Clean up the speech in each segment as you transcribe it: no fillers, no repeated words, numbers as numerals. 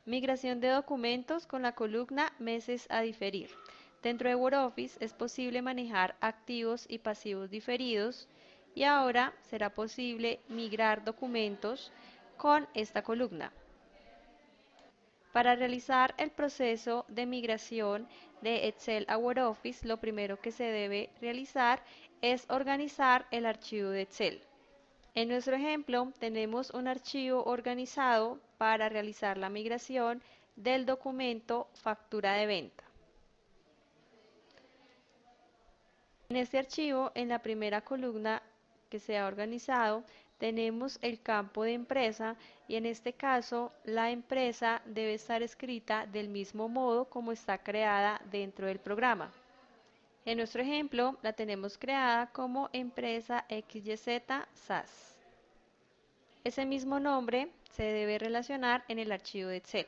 Migración de documentos con la columna meses a diferir. Dentro de WordOffice es posible manejar activos y pasivos diferidos y ahora será posible migrar documentos con esta columna. Para realizar el proceso de migración de Excel a WordOffice, lo primero que se debe realizar es organizar el archivo de Excel. En nuestro ejemplo tenemos un archivo organizado para realizar la migración del documento factura de venta. En este archivo, en la primera columna que se ha organizado, tenemos el campo de empresa y en este caso la empresa debe estar escrita del mismo modo como está creada dentro del programa. En nuestro ejemplo la tenemos creada como empresa XYZ SAS. Ese mismo nombre se debe relacionar en el archivo de Excel.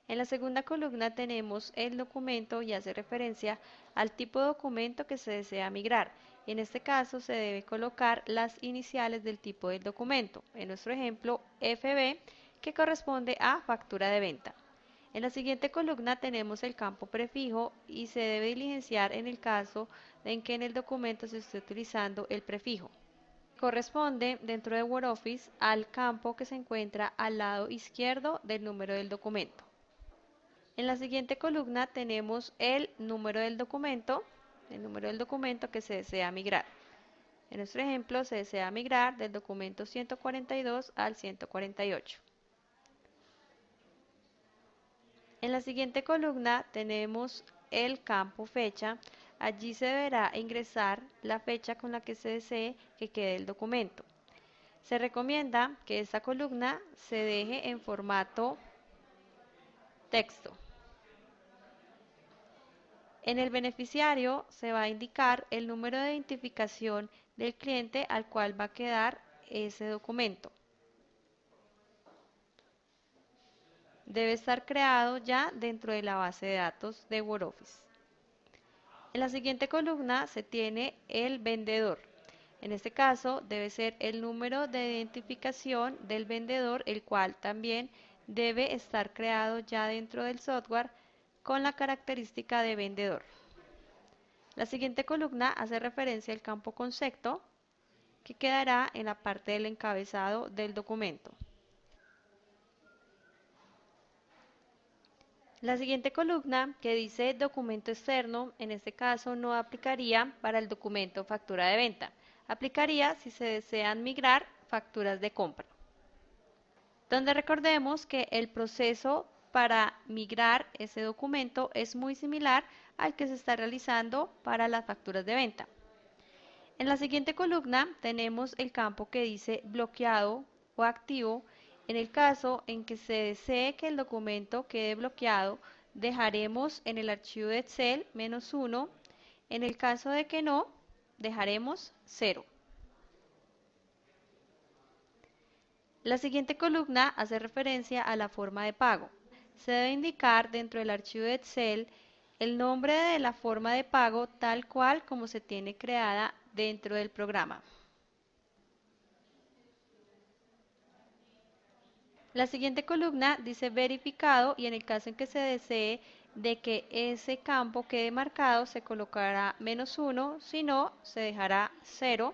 En la segunda columna tenemos el documento y hace referencia al tipo de documento que se desea migrar. En este caso se debe colocar las iniciales del tipo del documento. En nuestro ejemplo, FB, que corresponde a factura de venta. En la siguiente columna tenemos el campo prefijo y se debe diligenciar en el caso en que en el documento se esté utilizando el prefijo. Corresponde dentro de WordOffice al campo que se encuentra al lado izquierdo del número del documento. En la siguiente columna tenemos el número del documento que se desea migrar. En nuestro ejemplo se desea migrar del documento 142 al 148. En la siguiente columna tenemos el campo fecha. Allí se deberá ingresar la fecha con la que se desee que quede el documento. Se recomienda que esta columna se deje en formato texto. En el beneficiario se va a indicar el número de identificación del cliente al cual va a quedar ese documento. Debe estar creado ya dentro de la base de datos de WordOffice. En la siguiente columna se tiene el vendedor. En este caso debe ser el número de identificación del vendedor, el cual también debe estar creado ya dentro del software con la característica de vendedor. La siguiente columna hace referencia al campo concepto que quedará en la parte del encabezado del documento. La siguiente columna que dice documento externo, en este caso no aplicaría para el documento factura de venta. Aplicaría si se desean migrar facturas de compra. Donde recordemos que el proceso para migrar ese documento es muy similar al que se está realizando para las facturas de venta. En la siguiente columna tenemos el campo que dice bloqueado o activo. En el caso en que se desee que el documento quede bloqueado, dejaremos en el archivo de Excel -1. En el caso de que no, dejaremos 0. La siguiente columna hace referencia a la forma de pago. Se debe indicar dentro del archivo de Excel el nombre de la forma de pago tal cual como se tiene creada dentro del programa. La siguiente columna dice verificado y en el caso en que se desee de que ese campo quede marcado se colocará -1, si no se dejará 0,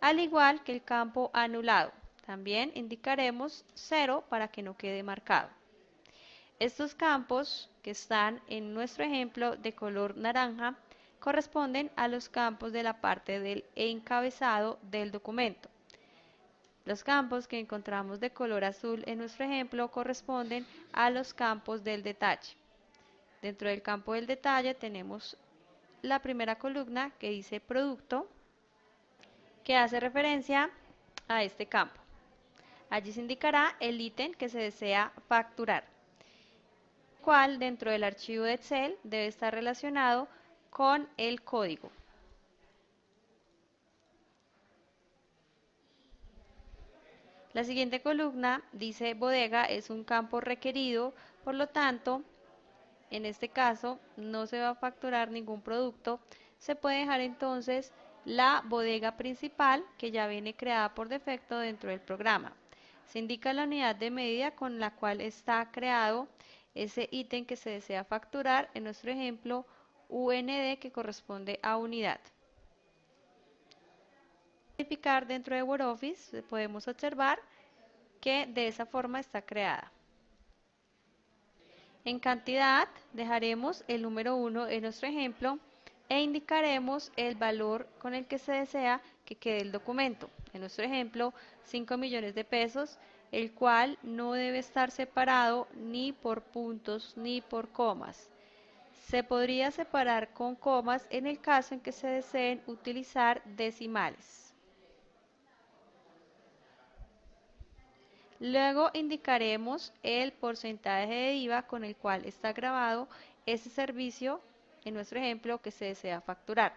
al igual que el campo anulado. También indicaremos 0 para que no quede marcado. Estos campos que están en nuestro ejemplo de color naranja corresponden a los campos de la parte del encabezado del documento. Los campos que encontramos de color azul en nuestro ejemplo corresponden a los campos del detalle. Dentro del campo del detalle tenemos la primera columna que dice producto, que hace referencia a este campo. Allí se indicará el ítem que se desea facturar, cual dentro del archivo de Excel debe estar relacionado con el código. La siguiente columna dice bodega, es un campo requerido, por lo tanto, en este caso no se va a facturar ningún producto. Se puede dejar entonces la bodega principal que ya viene creada por defecto dentro del programa. Se indica la unidad de medida con la cual está creado ese ítem que se desea facturar, en nuestro ejemplo UND, que corresponde a unidad. Verificar dentro de Word Office, podemos observar que de esa forma está creada. En cantidad dejaremos el número 1 en nuestro ejemplo e indicaremos el valor con el que se desea que quede el documento. En nuestro ejemplo, 5 millones de pesos, el cual no debe estar separado ni por puntos ni por comas. Se podría separar con comas en el caso en que se deseen utilizar decimales. Luego indicaremos el porcentaje de IVA con el cual está grabado ese servicio, en nuestro ejemplo, que se desea facturar.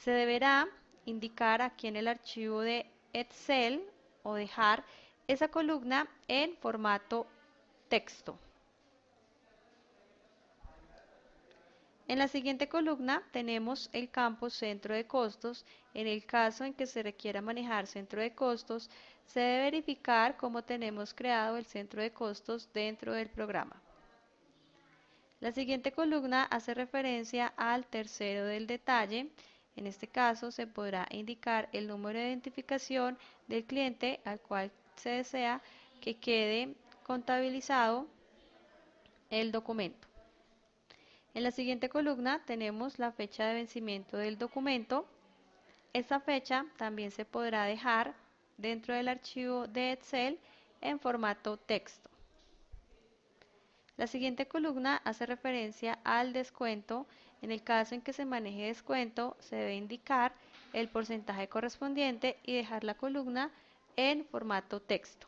Se deberá indicar aquí en el archivo de Excel o dejar esa columna en formato texto. En la siguiente columna tenemos el campo centro de costos. En el caso en que se requiera manejar centro de costos, se debe verificar cómo tenemos creado el centro de costos dentro del programa. La siguiente columna hace referencia al tercero del detalle. En este caso se podrá indicar el número de identificación del cliente al cual se desea que quede contabilizado el documento. En la siguiente columna tenemos la fecha de vencimiento del documento. Esta fecha también se podrá dejar dentro del archivo de Excel en formato texto. La siguiente columna hace referencia al descuento. En el caso en que se maneje descuento, se debe indicar el porcentaje correspondiente y dejar la columna en formato texto.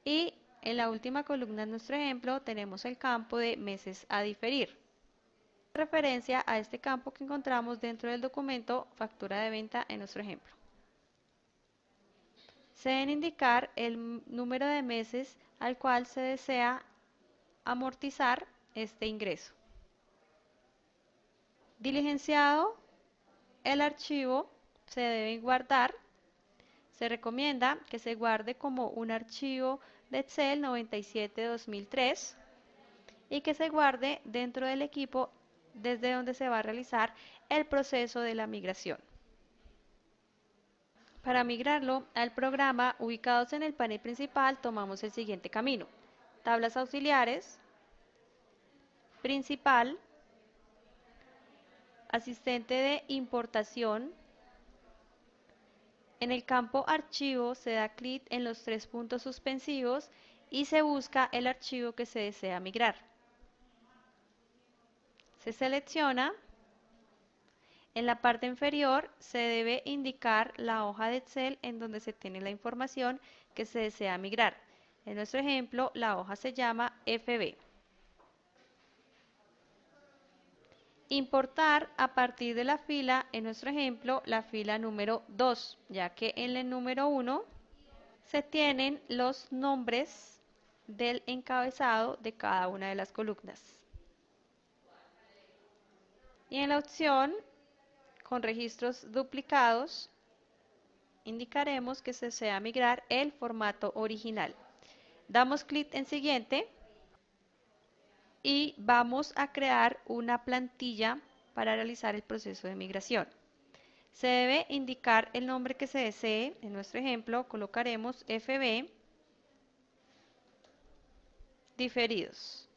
Y en la última columna, en nuestro ejemplo, tenemos el campo de meses a diferir. Referencia a este campo que encontramos dentro del documento factura de venta en nuestro ejemplo. Se deben indicar el número de meses al cual se desea amortizar este ingreso. Diligenciado el archivo, se debe guardar. Se recomienda que se guarde como un archivo de Excel 97-2003 y que se guarde dentro del equipo desde donde se va a realizar el proceso de la migración. Para migrarlo al programa, ubicados en el panel principal, tomamos el siguiente camino: tablas auxiliares, principal, asistente de importación. En el campo archivo se da clic en los 3 puntos suspensivos y se busca el archivo que se desea migrar. Se selecciona. En la parte inferior se debe indicar la hoja de Excel en donde se tiene la información que se desea migrar. En nuestro ejemplo, la hoja se llama FB. Importar a partir de la fila, en nuestro ejemplo, la fila número 2, ya que en el número 1 se tienen los nombres del encabezado de cada una de las columnas. Y en la opción con registros duplicados, indicaremos que se desea migrar el formato original. Damos clic en siguiente y vamos a crear una plantilla para realizar el proceso de migración. Se debe indicar el nombre que se desee. En nuestro ejemplo colocaremos FB diferidos.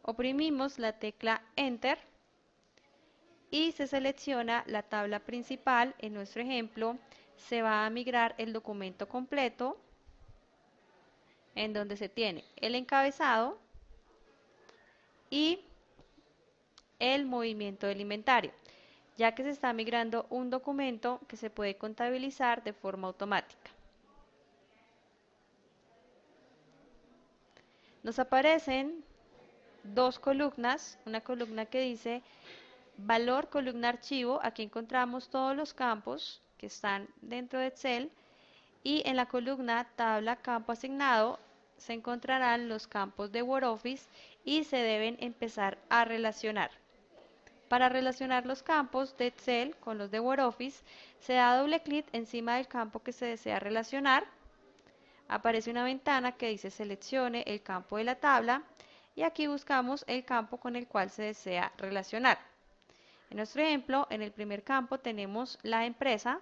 Oprimimos la tecla Enter y se selecciona la tabla principal. En nuestro ejemplo se va a migrar el documento completo, en donde se tiene el encabezado y el movimiento del inventario, ya que se está migrando un documento que se puede contabilizar de forma automática. Nos aparecen dos columnas, una columna que dice valor, columna archivo. Aquí encontramos todos los campos que están dentro de Excel, y en la columna tabla campo asignado se encontrarán los campos de Word Office y se deben empezar a relacionar. Para relacionar los campos de Excel con los de Word Office, se da doble clic encima del campo que se desea relacionar. Aparece una ventana que dice seleccione el campo de la tabla y aquí buscamos el campo con el cual se desea relacionar. En nuestro ejemplo, en el primer campo tenemos la empresa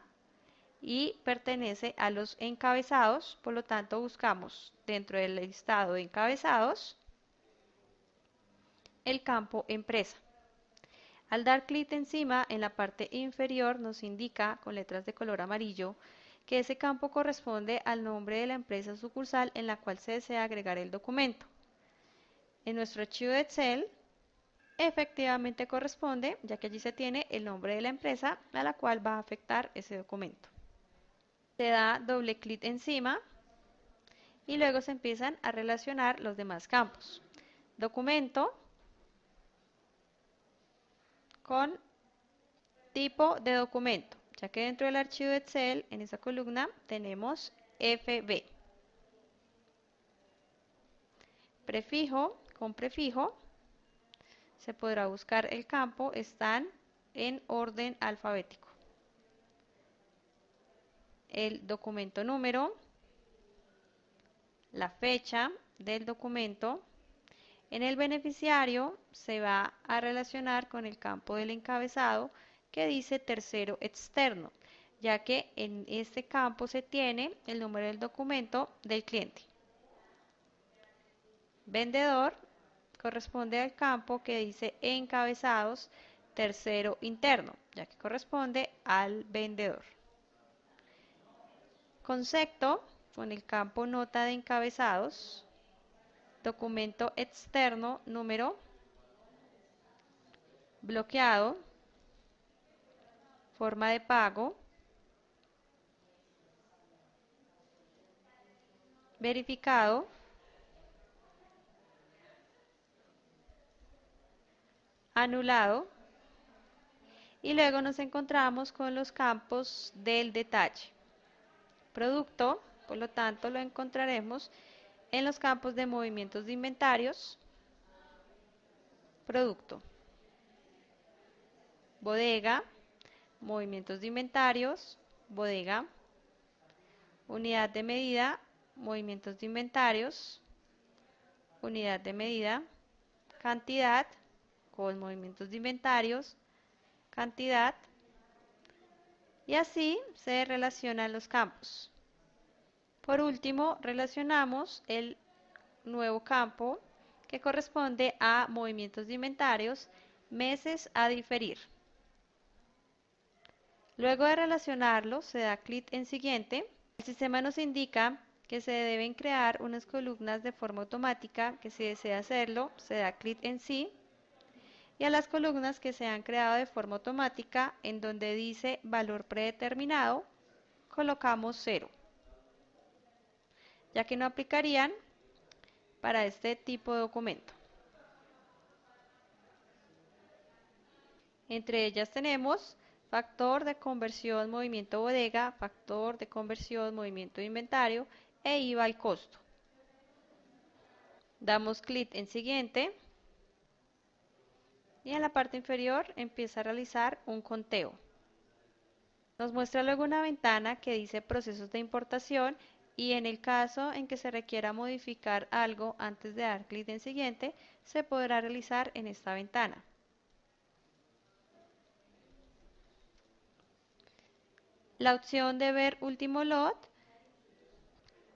y pertenece a los encabezados, por lo tanto buscamos dentro del listado de encabezados el campo empresa. Al dar clic encima en la parte inferior nos indica con letras de color amarillo que ese campo corresponde al nombre de la empresa sucursal en la cual se desea agregar el documento. En nuestro archivo de Excel efectivamente corresponde, ya que allí se tiene el nombre de la empresa a la cual va a afectar ese documento. Se da doble clic encima y luego se empiezan a relacionar los demás campos. Documento con tipo de documento, ya que dentro del archivo de Excel, en esa columna, tenemos FB. Prefijo con prefijo, se podrá buscar el campo, están en orden alfabético. El documento número, la fecha del documento. En el beneficiario se va a relacionar con el campo del encabezado que dice tercero externo, ya que en este campo se tiene el número del documento del cliente. Vendedor corresponde al campo que dice encabezados tercero interno, ya que corresponde al vendedor. Concepto con el campo nota de encabezados. Documento externo número bloqueado, forma de pago, verificado, anulado y luego nos encontramos con los campos del detalle. Producto, por lo tanto, lo encontraremos en los campos de movimientos de inventarios, producto, bodega, movimientos de inventarios, bodega, unidad de medida, movimientos de inventarios, unidad de medida, cantidad, con movimientos de inventarios, cantidad, y así se relacionan los campos. Por último, relacionamos el nuevo campo que corresponde a movimientos de inventarios, meses a diferir. Luego de relacionarlo, se da clic en siguiente. El sistema nos indica que se deben crear unas columnas de forma automática, que si desea hacerlo, se da clic en sí. Y a las columnas que se han creado de forma automática, en donde dice valor predeterminado, colocamos 0, ya que no aplicarían para este tipo de documento. Entre ellas tenemos factor de conversión movimiento bodega, factor de conversión movimiento de inventario e IVA al costo. Damos clic en siguiente y en la parte inferior empieza a realizar un conteo. Nos muestra luego una ventana que dice procesos de importación y en el caso en que se requiera modificar algo antes de dar clic en siguiente, se podrá realizar en esta ventana. La opción de ver último lot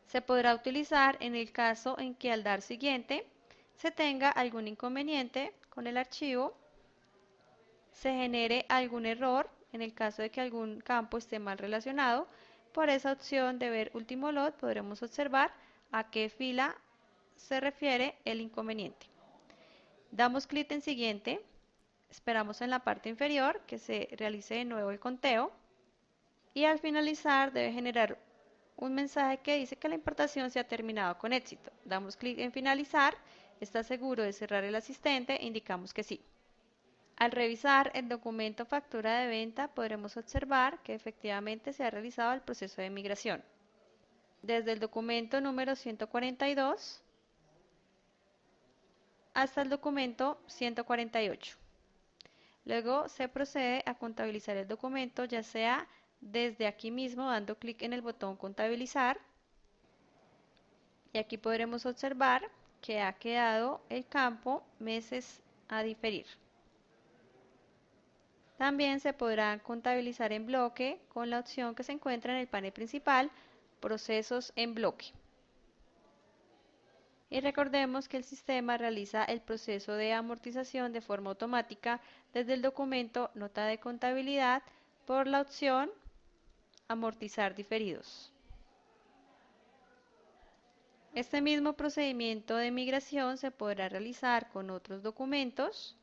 se podrá utilizar en el caso en que al dar siguiente se tenga algún inconveniente con el archivo, se genere algún error en el caso de que algún campo esté mal relacionado. Por esa opción de ver último lot podremos observar a qué fila se refiere el inconveniente. Damos clic en siguiente, esperamos en la parte inferior que se realice de nuevo el conteo y al finalizar debe generar un mensaje que dice que la importación se ha terminado con éxito. Damos clic en finalizar, está seguro de cerrar el asistente, indicamos que sí. Al revisar el documento factura de venta podremos observar que efectivamente se ha realizado el proceso de migración. Desde el documento número 142 hasta el documento 148. Luego se procede a contabilizar el documento, ya sea desde aquí mismo dando clic en el botón contabilizar Y aquí podremos observar que ha quedado el campo meses a diferir. También se podrá contabilizar en bloque con la opción que se encuentra en el panel principal, Procesos en bloque. Y recordemos que el sistema realiza el proceso de amortización de forma automática desde el documento Nota de contabilidad por la opción Amortizar diferidos. Este mismo procedimiento de migración se podrá realizar con otros documentos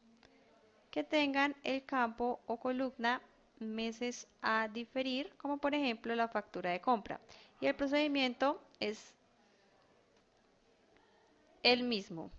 que tengan el campo o columna meses a diferir, como por ejemplo la factura de compra. Y el procedimiento es el mismo.